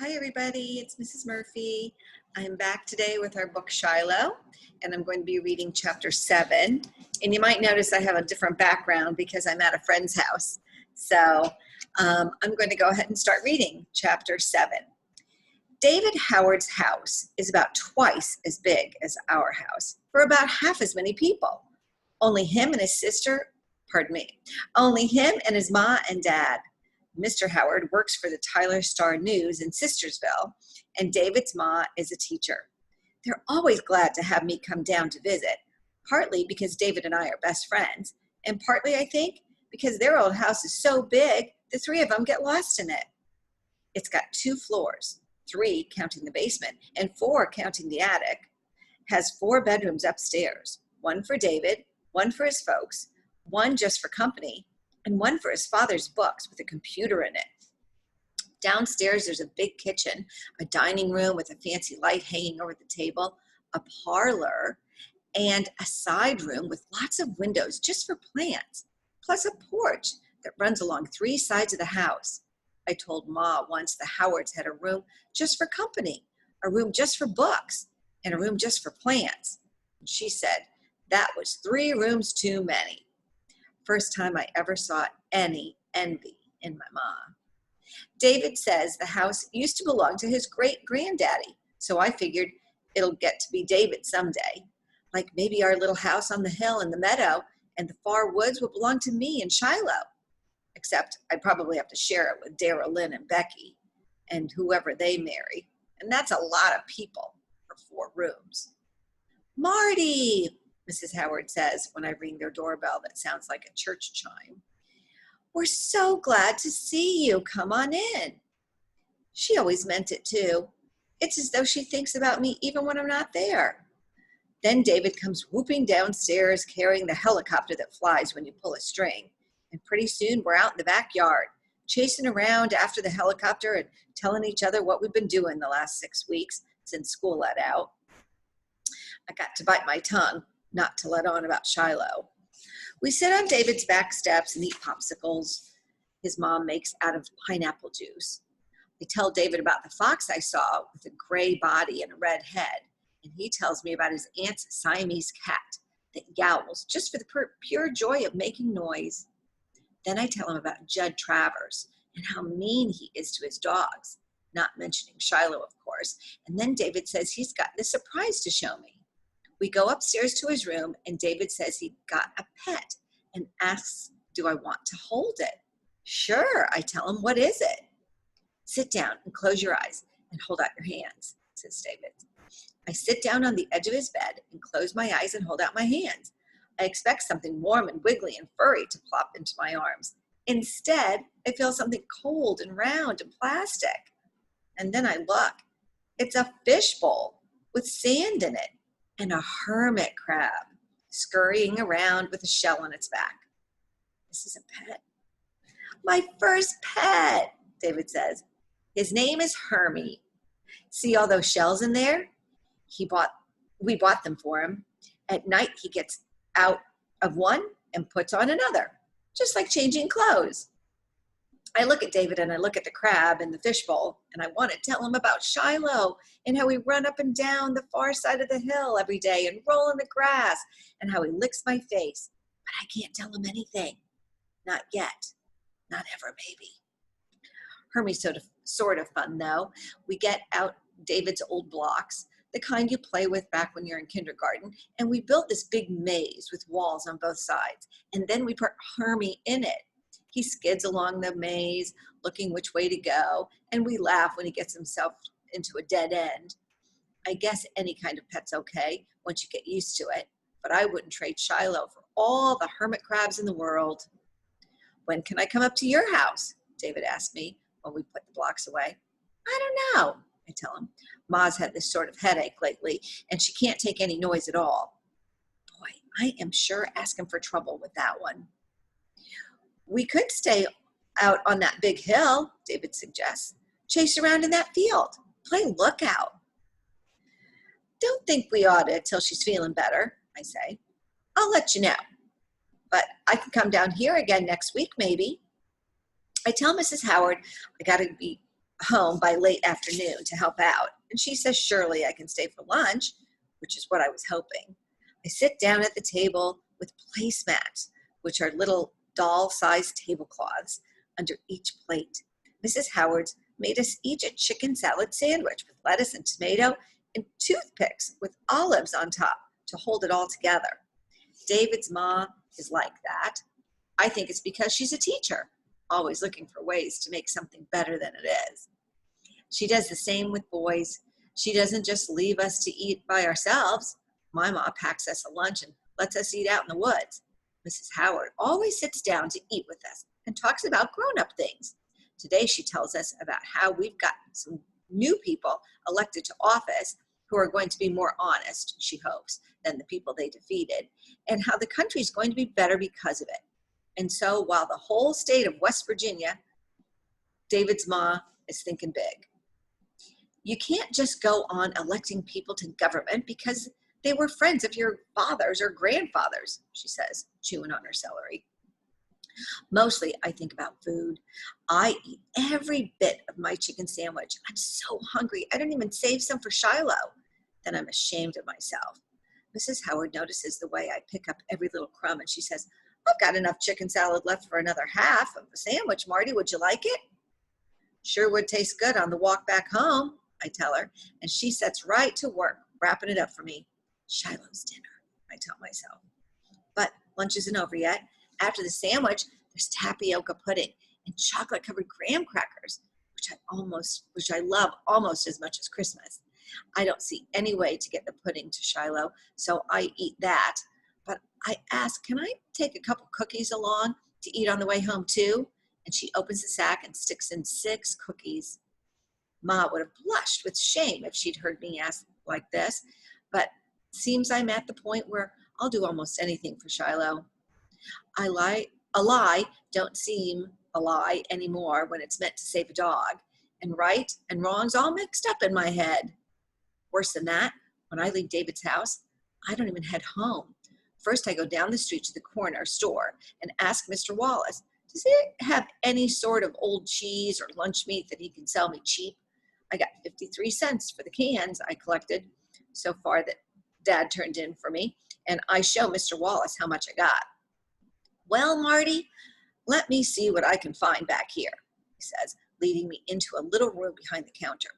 Hi everybody, it's Mrs. Murphy. I'm back today with our book Shiloh, and I'm going to be reading chapter 7. And you might notice I have a different background because I'm at a friend's house. So I'm going to go ahead and start reading chapter 7. David Howard's house is about twice as big as our house for about half as many people. Only him and his sister, only him and his ma and dad. Mr. Howard works for the Tyler Star News in Sistersville, and David's ma is a teacher. They're always glad to have me come down to visit, partly because David and I are best friends, and partly, I think, because their old house is so big, the three of them get lost in it. It's got 2 floors, 3 counting the basement, and 4 counting the attic. Has 4 bedrooms upstairs, 1 for David, 1 for his folks, 1 just for company, and 1 for his father's books with a computer in it. Downstairs, there's a big kitchen, a dining room with a fancy light hanging over the table, a parlor, and a side room with lots of windows just for plants, plus a porch that runs along 3 sides of the house. I told Ma once the Howards had a room just for company, a room just for books, and a room just for plants. And she said that was 3 rooms too many. First time I ever saw any envy in my ma. David says the house used to belong to his great-granddaddy, so I figured it'll get to be David someday. Like maybe our little house on the hill in the meadow and the far woods will belong to me and Shiloh. Except I'd probably have to share it with Dara, Lynn, and Becky, and whoever they marry. And that's a lot of people for 4 rooms. Marty, Mrs. Howard says when I ring their doorbell that sounds like a church chime. We're so glad to see you. Come on in. She always meant it too. It's as though she thinks about me even when I'm not there. Then David comes whooping downstairs carrying the helicopter that flies when you pull a string. And pretty soon we're out in the backyard, chasing around after the helicopter and telling each other what we've been doing the last 6 weeks since school let out. I got to bite my tongue not to let on about Shiloh. We sit on David's back steps and eat popsicles his mom makes out of pineapple juice. I tell David about the fox I saw with a gray body and a red head, and he tells me about his aunt's Siamese cat that yowls just for the pure joy of making noise. Then I tell him about Judd Travers and how mean he is to his dogs, not mentioning Shiloh, of course, and then David says he's got this surprise to show me. We go upstairs to his room, and David says he got a pet and asks, do I want to hold it? Sure, I tell him, what is it? Sit down and close your eyes and hold out your hands, says David. I sit down on the edge of his bed and close my eyes and hold out my hands. I expect something warm and wiggly and furry to plop into my arms. Instead, I feel something cold and round and plastic. And then I look. It's a fishbowl with sand in it. And a hermit crab scurrying around with a shell on its back. This is a pet. My first pet, David says. His name is Hermie. See all those shells in there? We bought them for him. At night, he gets out of one and puts on another, just like changing clothes. I look at David and I look at the crab and the fishbowl, and I want to tell him about Shiloh and how we run up and down the far side of the hill every day and roll in the grass and how he licks my face. But I can't tell him anything. Not yet. Not ever, maybe. Hermie's sort of fun, though. We get out David's old blocks, the kind you play with back when you're in kindergarten, and we built this big maze with walls on both sides, and then we put Hermie in it. He skids along the maze, looking which way to go, and we laugh when he gets himself into a dead end. I guess any kind of pet's okay once you get used to it, but I wouldn't trade Shiloh for all the hermit crabs in the world. When can I come up to your house? David asked me when we put the blocks away. I don't know, I tell him. Ma's had this sort of headache lately, and she can't take any noise at all. Boy, I am sure asking for trouble with that one. We could stay out on that big hill, David suggests. Chase around in that field. Play lookout. Don't think we ought to till she's feeling better, I say. I'll let you know. But I can come down here again next week, maybe. I tell Mrs. Howard I got to be home by late afternoon to help out. And she says, surely I can stay for lunch, which is what I was hoping. I sit down at the table with placemats, which are little doll-sized tablecloths under each plate. Mrs. Howard's made us each a chicken salad sandwich with lettuce and tomato and toothpicks with olives on top to hold it all together. David's ma is like that. I think it's because she's a teacher, always looking for ways to make something better than it is. She does the same with boys. She doesn't just leave us to eat by ourselves. My ma packs us a lunch and lets us eat out in the woods. Mrs. Howard always sits down to eat with us and talks about grown-up things. Today she tells us about how we've got some new people elected to office who are going to be more honest, she hopes, than the people they defeated, and how the country's going to be better because of it. And so while the whole state of West Virginia, David's ma is thinking big. You can't just go on electing people to government because they were friends of your fathers or grandfathers, she says, chewing on her celery. Mostly, I think about food. I eat every bit of my chicken sandwich. I'm so hungry. I don't even save some for Shiloh. Then I'm ashamed of myself. Mrs. Howard notices the way I pick up every little crumb, and she says, I've got enough chicken salad left for another half of the sandwich, Marty. Would you like it? Sure would taste good on the walk back home, I tell her, and she sets right to work, wrapping it up for me. Shiloh's dinner, I tell myself. But lunch isn't over yet. After the sandwich, there's tapioca pudding and chocolate-covered graham crackers, which I love almost as much as Christmas. I don't see any way to get the pudding to Shiloh, so I eat that. But I ask, can I take a couple cookies along to eat on the way home too? And she opens the sack and sticks in 6 cookies. Ma would have blushed with shame if she'd heard me ask like this, but seems I'm at the point where I'll do almost anything for Shiloh. A lie don't seem a lie anymore when it's meant to save a dog, and right and wrong's all mixed up in my head. Worse than that, when I leave David's house, I don't even head home. First, I go down the street to the corner store and ask Mr. Wallace, does he have any sort of old cheese or lunch meat that he can sell me cheap? I got 53 cents for the cans I collected so far that Dad turned in for me, and I show Mr. Wallace how much I got. Well, Marty, let me see what I can find back here, he says, leading me into a little room behind the counter.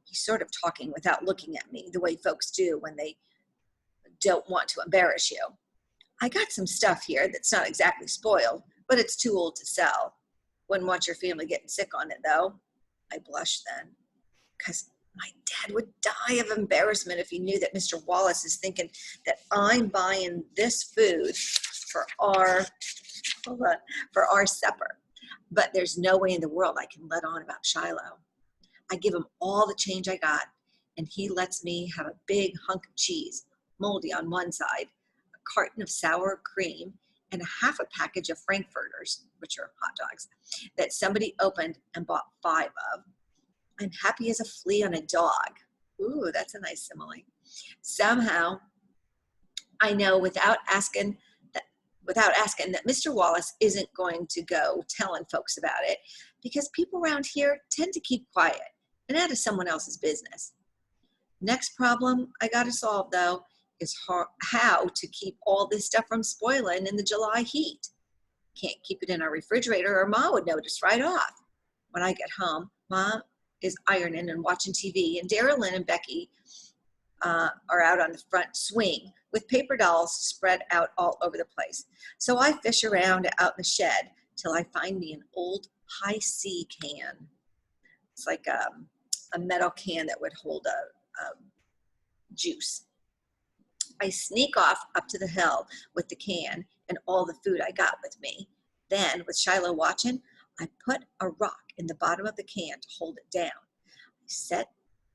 He's sort of talking without looking at me, the way folks do when they don't want to embarrass you. I got some stuff here that's not exactly spoiled, but it's too old to sell. Wouldn't want your family getting sick on it, though. I blushed then, because my dad would die of embarrassment if he knew that Mr. Wallace is thinking that I'm buying this food for our supper. But there's no way in the world I can let on about Shiloh. I give him all the change I got, and he lets me have a big hunk of cheese, moldy on one side, a carton of sour cream, and a half a package of Frankfurters, which are hot dogs, that somebody opened and bought 5 of. I'm happy as a flea on a dog. Ooh, that's a nice simile. Somehow, I know without asking that Mr. Wallace isn't going to go telling folks about it, because people around here tend to keep quiet and out of someone else's business. Next problem I got to solve, though, is how to keep all this stuff from spoiling in the July heat. Can't keep it in our refrigerator or Ma would notice right off. When I get home, Mom is ironing and watching TV, and Darylyn and Becky are out on the front swing with paper dolls spread out all over the place. So I fish around out in the shed till I find me an old high C can. It's like a metal can that would hold a juice. I sneak off up to the hill with the can and all the food I got with me. Then, with Shiloh watching, I put a rock in the bottom of the can to hold it down. I set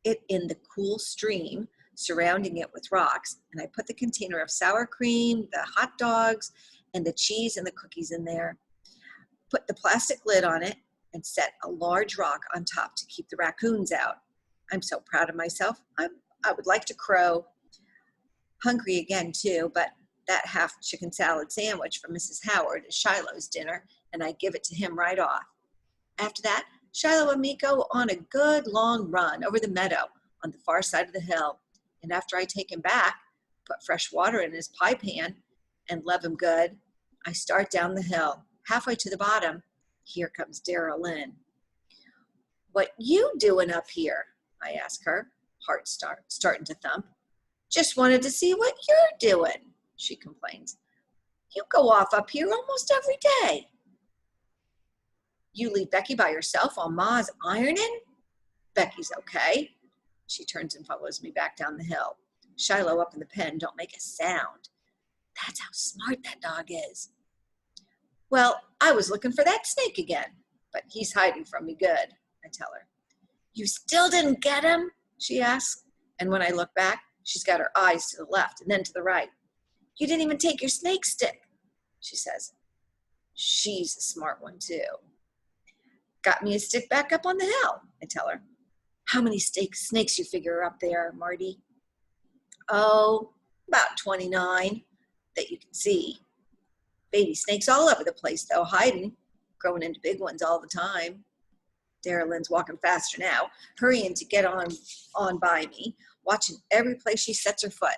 it in the cool stream, surrounding it with rocks, and I put the container of sour cream, the hot dogs, and the cheese and the cookies in there. Put the plastic lid on it and set a large rock on top to keep the raccoons out. I'm so proud of myself. I would like to crow. Hungry again, too, but that half chicken salad sandwich from Mrs. Howard is Shiloh's dinner, and I give it to him right off. After that, Shiloh and me go on a good long run over the meadow on the far side of the hill. And after I take him back, put fresh water in his pie pan, and love him good, I start down the hill. Halfway to the bottom, here comes Lynn. What you doing up here? I ask her, heart starting to thump. Just wanted to see what you're doing, she complains. You go off up here almost every day. You leave Becky by herself while Ma's ironing? Becky's okay. She turns and follows me back down the hill. Shiloh up in the pen don't make a sound. That's how smart that dog is. Well, I was looking for that snake again, but he's hiding from me good, I tell her. You still didn't get him? She asks. And when I look back, she's got her eyes to the left and then to the right. You didn't even take your snake stick, she says. She's a smart one, too. Got me a stick back up on the hill, I tell her. How many snakes you figure are up there, Marty? Oh, about 29 that you can see. Baby snakes all over the place, though, hiding, growing into big ones all the time. Lynn's walking faster now, hurrying to get on by me, watching every place she sets her foot.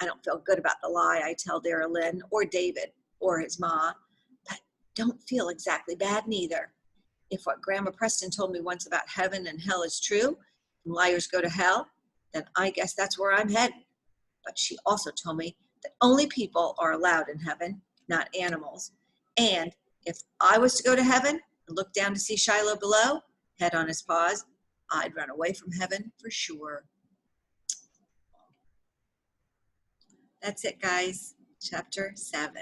I don't feel good about the lie I tell Lynn or David or his ma, but don't feel exactly bad neither. If what Grandma Preston told me once about heaven and hell is true, and liars go to hell, then I guess that's where I'm headed. But she also told me that only people are allowed in heaven, not animals. And if I was to go to heaven and look down to see Shiloh below, head on his paws, I'd run away from heaven for sure. That's it, guys. Chapter 7.